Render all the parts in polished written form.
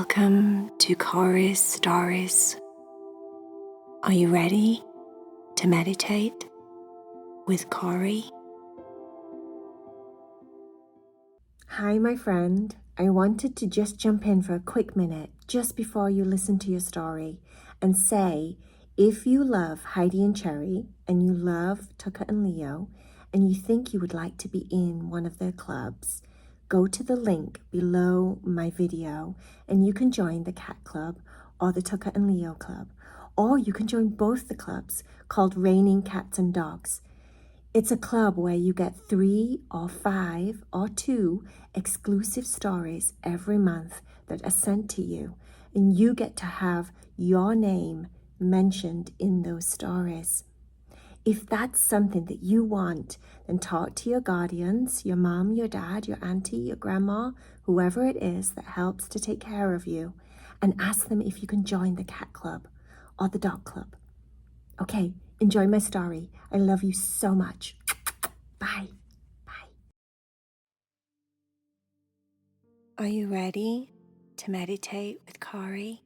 Welcome to Cory's Stories. Are you ready to meditate with Cory? Hi, my friend. I wanted to just jump in for a quick minute just before you listen to your story and say, if you love Heidi and Cherry and you love Tucker and Leo and you think you would like to be in one of their clubs, go to the link below my video and you can join the Cat Club or the Tucker and Leo Club, or you can join both the clubs called Raining Cats and Dogs. It's a club where you get 3 or 5 or 2 exclusive stories every month that are sent to you, and you get to have your name mentioned in those stories. If that's something that you want, then talk to your guardians, your mom, your dad, your auntie, your grandma, whoever it is that helps to take care of you, and ask them if you can join the Cat Club or the Dog Club. Okay, enjoy my story. I love you so much. Bye. Bye. Are you ready to meditate with Cory?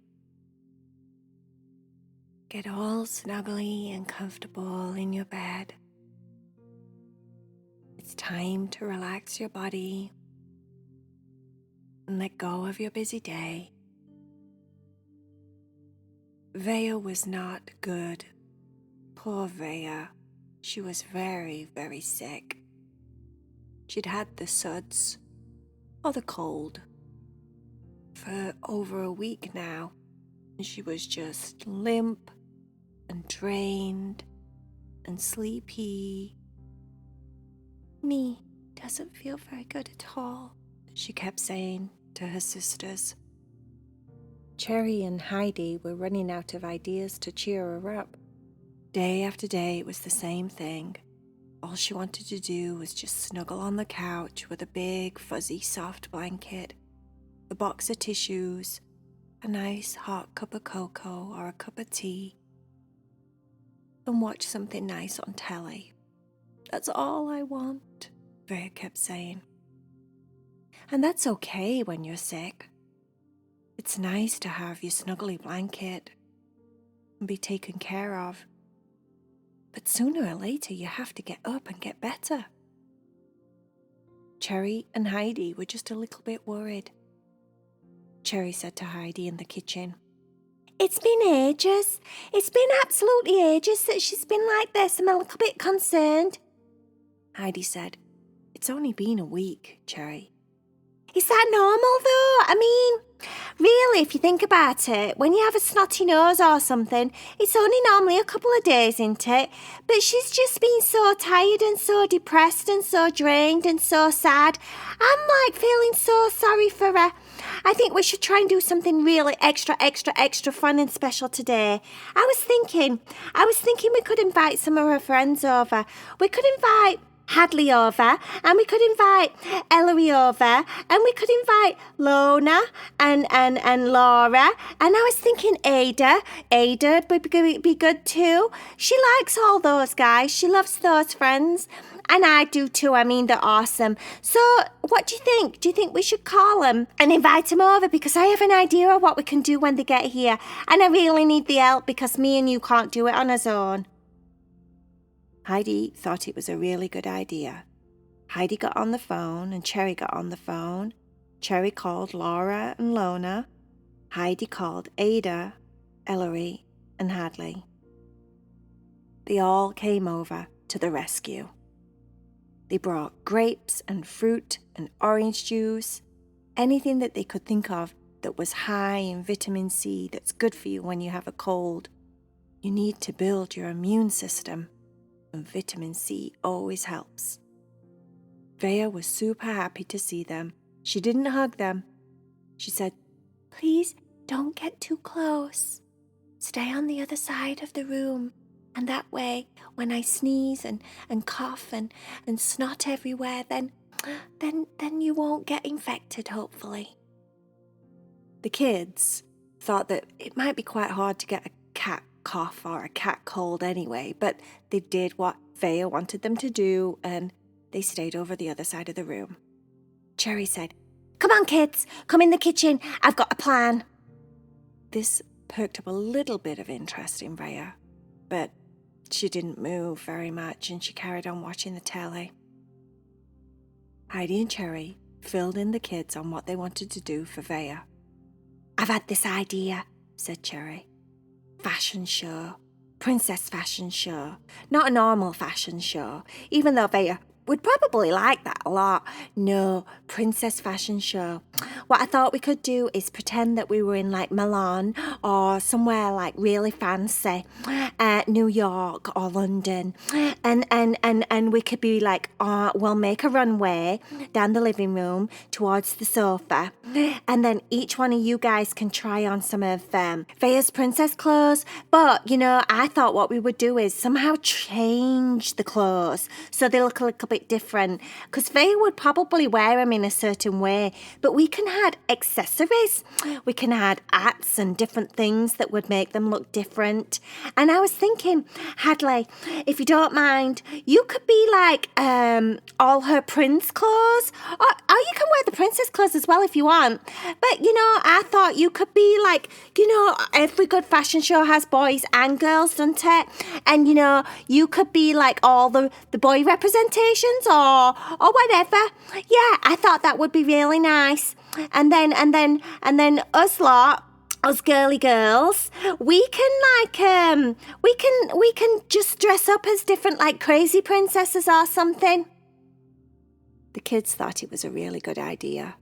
Get all snuggly and comfortable in your bed. It's time to relax your body and let go of your busy day. Vaya was not good. Poor Vaya. She was very, very sick. She'd had the suds, or the cold, for over a week now, and she was just limp and drained and sleepy. Me doesn't feel very good at all, she kept saying to her sisters. Cherry and Heidi were running out of ideas to cheer her up. Day after day it was the same thing. All she wanted to do was just snuggle on the couch with a big, fuzzy, soft blanket, a box of tissues, a nice hot cup of cocoa or a cup of tea, and watch something nice on telly. That's all I want, Vaya kept saying. And that's okay when you're sick. It's nice to have your snuggly blanket and be taken care of. But sooner or later you have to get up and get better. Cherry and Heidi were just a little bit worried. Cherry said to Heidi in the kitchen, It's been ages. It's been absolutely ages that she's been like this. I'm a little bit concerned. Heidi said, It's only been a week, Cherry. Is that normal though? I mean, really, if you think about it, when you have a snotty nose or something, it's only normally a couple of days, isn't it? But she's just been so tired and so depressed and so drained and so sad. I'm like feeling so sorry for her. I think we should try and do something really extra fun and special today. I was thinking we could invite some of her friends over. We could invite Hadley over, and we could invite Ellery over, and we could invite Lona and Laura, and I was thinking Ada would be good too. She likes all those guys. She loves those friends. And I do too. I mean, they're awesome. So what do you think? Do you think we should call them and invite them over? Because I have an idea of what we can do when they get here. And I really need the help because me and you can't do it on our own. Heidi thought it was a really good idea. Heidi got on the phone and Cherry got on the phone. Cherry called Laura and Lona. Heidi called Ada, Ellery, and Hadley. They all came over to the rescue. They brought grapes and fruit and orange juice, anything that they could think of that was high in vitamin C that's good for you when you have a cold. You need to build your immune system, and vitamin C always helps. Vaya was super happy to see them. She didn't hug them. She said, Please don't get too close. Stay on the other side of the room. And that way, when I sneeze and cough and snot everywhere, then you won't get infected, hopefully. The kids thought that it might be quite hard to get a cat cough or a cat cold anyway, but they did what Vaya wanted them to do and they stayed over the other side of the room. Cherry said, Come on, kids, come in the kitchen. I've got a plan. This perked up a little bit of interest in Vaya, but she didn't move very much and she carried on watching the telly. Heidi and Cherry filled in the kids on what they wanted to do for Vaya. I've had this idea, said Cherry. Fashion show. Princess fashion show. Not a normal fashion show, even though Vaya would probably like that a lot. No, princess fashion show. What I thought we could do is pretend that we were in like Milan or somewhere like really fancy, New York or London, and we could be like, we'll make a runway down the living room towards the sofa, and then each one of you guys can try on some of Vaya's princess clothes. But I thought what we would do is somehow change the clothes so they look a little bit different, because Vaya would probably wear them in a certain way, but we can add accessories. We can add hats and different things that would make them look different. And I was thinking, Hadley, if you don't mind, you could be like all her prince clothes, or you can wear the princess clothes as well if you want. But I thought you could be like, every good fashion show has boys and girls, doesn't it? And you could be like all the boy representations or whatever. Yeah, I thought that would be really nice. And then us lot, us girly girls, we can just dress up as different like crazy princesses or something. The kids thought it was a really good idea.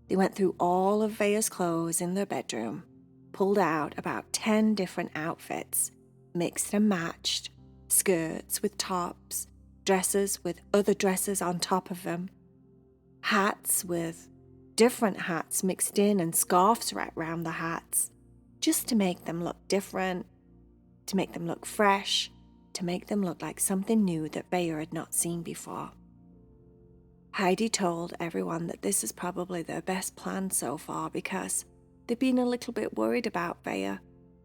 They went through all of Vaya's clothes in their bedroom, pulled out about 10 different outfits, mixed and matched, skirts with tops, dresses with other dresses on top of them, hats with different hats mixed in and scarves wrapped around the hats, just to make them look different, to make them look fresh, to make them look like something new that Vaya had not seen before. Heidi told everyone that this is probably their best plan so far because they've been a little bit worried about Vaya.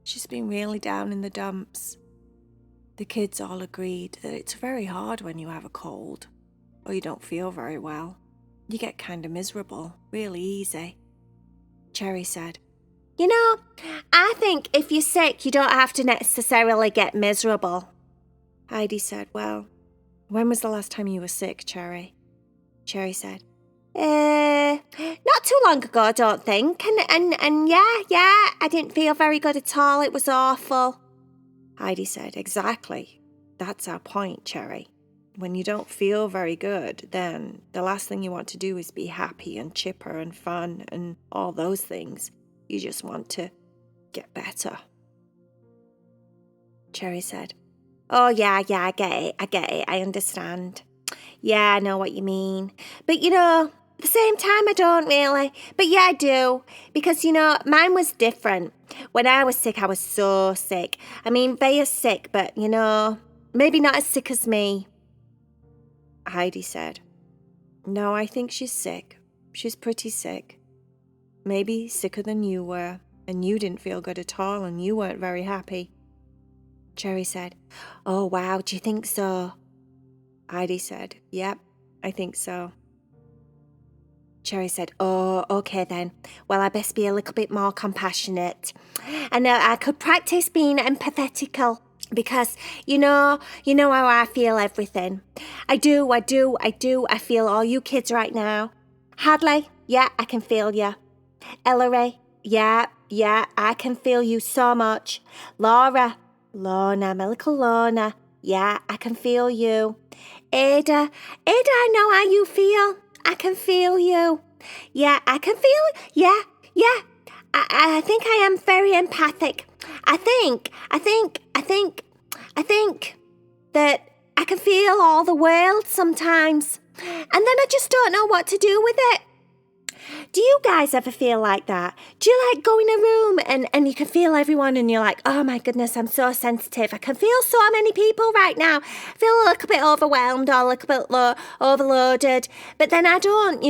She's been really down in the dumps. The kids all agreed that it's very hard when you have a cold or you don't feel very well. You get kind of miserable, really easy. Cherry said, I think if you're sick, you don't have to necessarily get miserable. Heidi said, well, when was the last time you were sick, Cherry? Cherry said, not too long ago, I don't think. And yeah, I didn't feel very good at all. It was awful. Heidi said, exactly. That's our point, Cherry. When you don't feel very good, then the last thing you want to do is be happy and chipper and fun and all those things. You just want to get better. Cherry said, oh, yeah, I get it, I understand. Yeah, I know what you mean. But, at the same time, I don't really. But yeah, I do. Because, mine was different. When I was sick, I was so sick. I mean, Vaya's sick, but, maybe not as sick as me. Heidi said, no, I think she's sick. She's pretty sick. Maybe sicker than you were, and you didn't feel good at all, and you weren't very happy. Cherry said, oh, wow, do you think so? Heidi said, yep, I think so. Cherry said, oh, okay then. Well, I best be a little bit more compassionate. And I could practice being empathetical because, you know how I feel everything. I do. I feel all you kids right now. Hadley, yeah, I can feel you. Ellery, yeah, I can feel you so much. Lorna, my little Lorna, yeah, I can feel you. Ada, I know how you feel. I can feel you. Yeah, I can feel. Yeah. I think I am very empathic. I think that I can feel all the world sometimes. And then I just don't know what to do with it. Do you guys ever feel like that? Do you like go in a room and you can feel everyone and you're like, oh my goodness, I'm so sensitive. I can feel so many people right now. I feel a little bit overwhelmed or a little bit overloaded. But then I don't,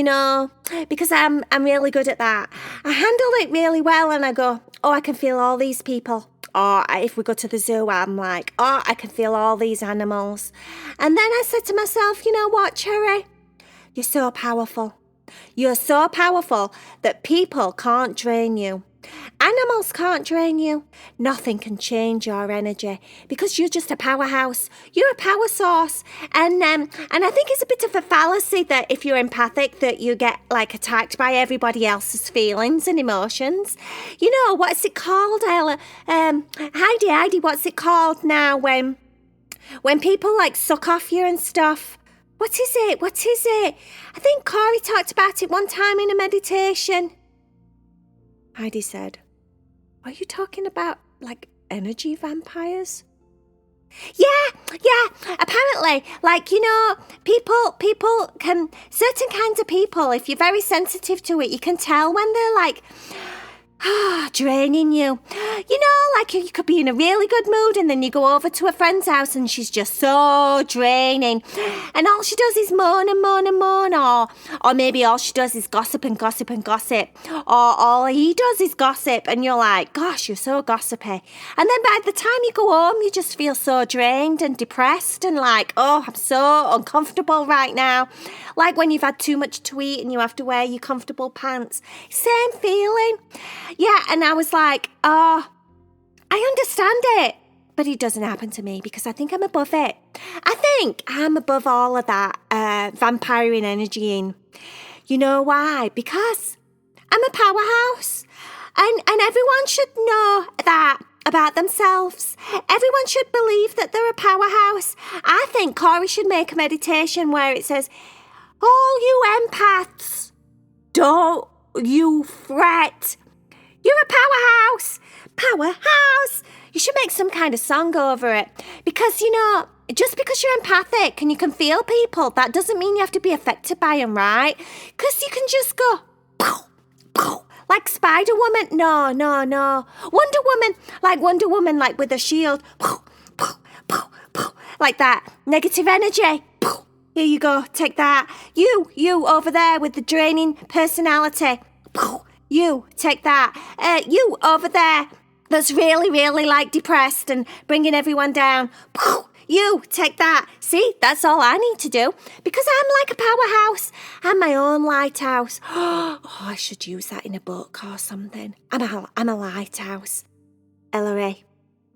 because I'm really good at that. I handle it really well and I go, oh, I can feel all these people. Or if we go to the zoo, I'm like, oh, I can feel all these animals. And then I said to myself, you know what, Cherry? You're so powerful. You're so powerful that people can't drain you. Animals can't drain you. Nothing can change your energy because you're just a powerhouse. You're a power source. And I think it's a bit of a fallacy that if you're empathic that you get like attacked by everybody else's feelings and emotions. You know, what's it called, Ella? Heidi, what's it called now when people like suck off you and stuff? What is it? I think Cory talked about it one time in a meditation. Heidi said, "Are you talking about, like, energy vampires?" Yeah. Apparently, like, you know, people can, certain kinds of people, if you're very sensitive to it, you can tell when they're like, draining you. You know, like you could be in a really good mood and then you go over to a friend's house and she's just so draining. And all she does is moan, or maybe all she does is gossip. Or all he does is gossip and you're like, gosh, you're so gossipy. And then by the time you go home, you just feel so drained and depressed and like, oh, I'm so uncomfortable right now. Like when you've had too much to eat and you have to wear your comfortable pants. Same feeling. Yeah, and I was like, oh, I understand it. But it doesn't happen to me because I think I'm above it. I think I'm above all of that vampiring energy. You know why? Because I'm a powerhouse. And everyone should know that about themselves. Everyone should believe that they're a powerhouse. I think Cory should make a meditation where it says, all you empaths, don't you fret. You're a powerhouse. Powerhouse. You should make some kind of song over it. Because, you know, just because you're empathic and you can feel people, that doesn't mean you have to be affected by them, right? Because you can just go, pow, pow, like Spider-Woman. No. Wonder Woman, like with a shield. Pow, pow, pow, pow, like that. Negative energy. Pow. Here you go, take that. You over there with the draining personality. Pow. You, take that. You over there that's really, really like depressed and bringing everyone down. You, take that. See, that's all I need to do because I'm like a powerhouse. I'm my own lighthouse. Oh, I should use that in a book or something. I'm a lighthouse. Ellery,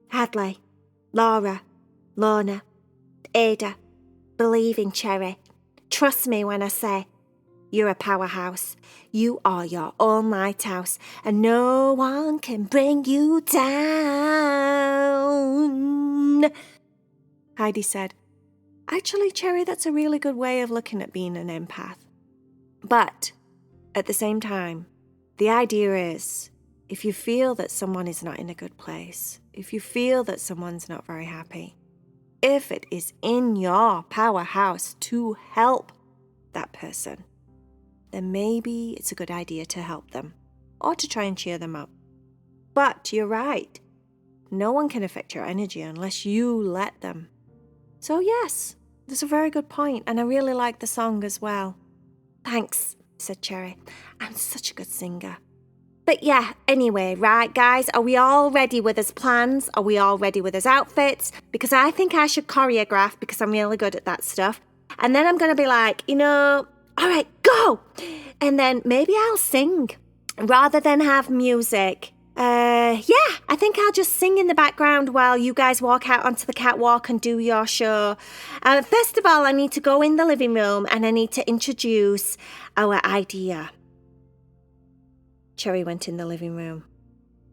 Hadley, Laura, Lorna, Ada, believe in Cherry. Trust me when I say you're a powerhouse. You are your own lighthouse, and no one can bring you down. Heidi said, actually, Cherry, that's a really good way of looking at being an empath. But at the same time, the idea is, if you feel that someone is not in a good place, if you feel that someone's not very happy, if it is in your powerhouse to help that person, then maybe it's a good idea to help them or to try and cheer them up. But you're right. No one can affect your energy unless you let them. So yes, that's a very good point, and I really like the song as well. Thanks, said Cherry. I'm such a good singer. But yeah, anyway, right, guys, are we all ready with his plans? Are we all ready with his outfits? Because I think I should choreograph because I'm really good at that stuff. And then I'm going to be like, you know, all right, go. And then maybe I'll sing rather than have music. Yeah, I think I'll just sing in the background while you guys walk out onto the catwalk and do your show. First of all, I need to go in the living room and I need to introduce our idea. Cherry went in the living room.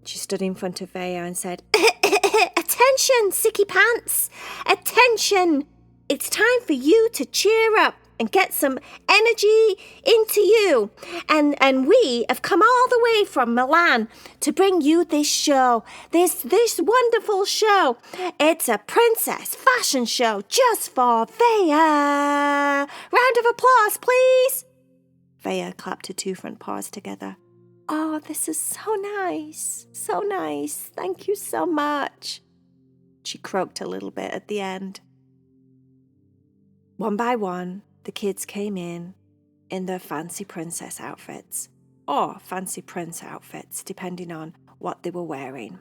She stood in front of Vaya and said, attention, sicky pants, attention. It's time for you to cheer up and get some energy into you. And we have come all the way from Milan to bring you this show, this wonderful show. It's a princess fashion show just for Vaya. Round of applause, please. Vaya clapped her two front paws together. Oh, this is so nice. So nice. Thank you so much. She croaked a little bit at the end. One by one, the kids came in their fancy princess outfits, or fancy prince outfits, depending on what they were wearing.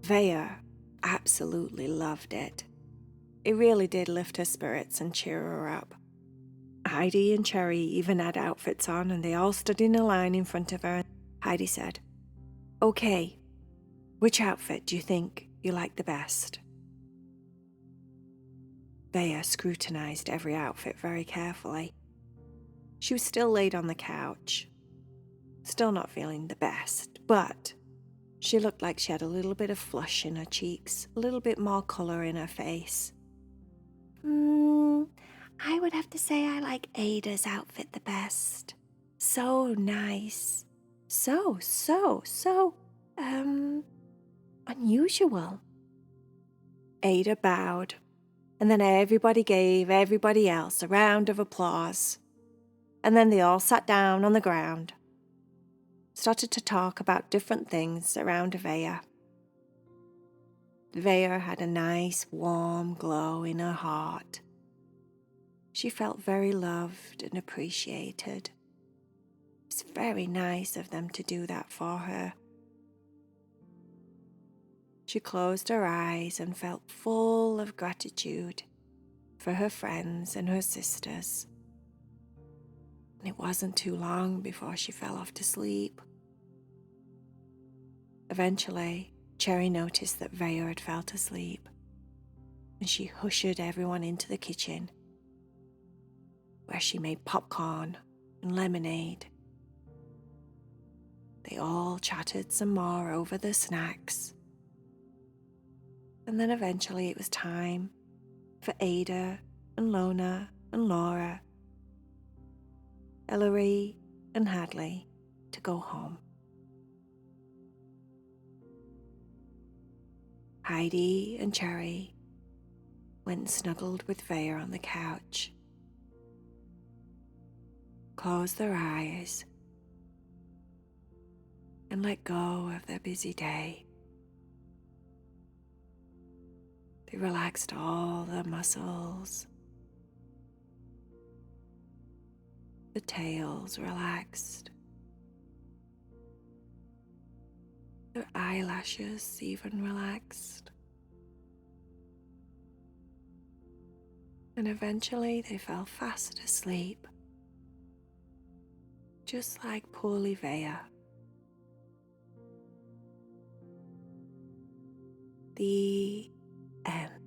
Vaya absolutely loved it. It really did lift her spirits and cheer her up. Heidi and Cherry even had outfits on, and they all stood in a line in front of her. Heidi said, "Okay, which outfit do you think you like the best?" Vaya scrutinized every outfit very carefully. She was still laid on the couch, still not feeling the best, but she looked like she had a little bit of flush in her cheeks, a little bit more colour in her face. I would have to say I like Ada's outfit the best. So nice. So unusual. Ada bowed, and then everybody gave everybody else a round of applause. And then they all sat down on the ground, started to talk about different things around Vaya. Vaya had a nice warm glow in her heart. She felt very loved and appreciated. It was very nice of them to do that for her. She closed her eyes and felt full of gratitude for her friends and her sisters. And it wasn't too long before she fell off to sleep. Eventually, Cherry noticed that Vaya had fell asleep, and she ushered everyone into the kitchen, where she made popcorn and lemonade. They all chatted some more over the snacks. And then eventually it was time for Ada and Lona and Laura, Ellery and Hadley to go home. Heidi and Cherry went and snuggled with Vaya on the couch, closed their eyes, and let go of their busy day. They relaxed all their muscles. The tails relaxed. Their eyelashes even relaxed. And eventually they fell fast asleep, just like poorly Vaya. The end.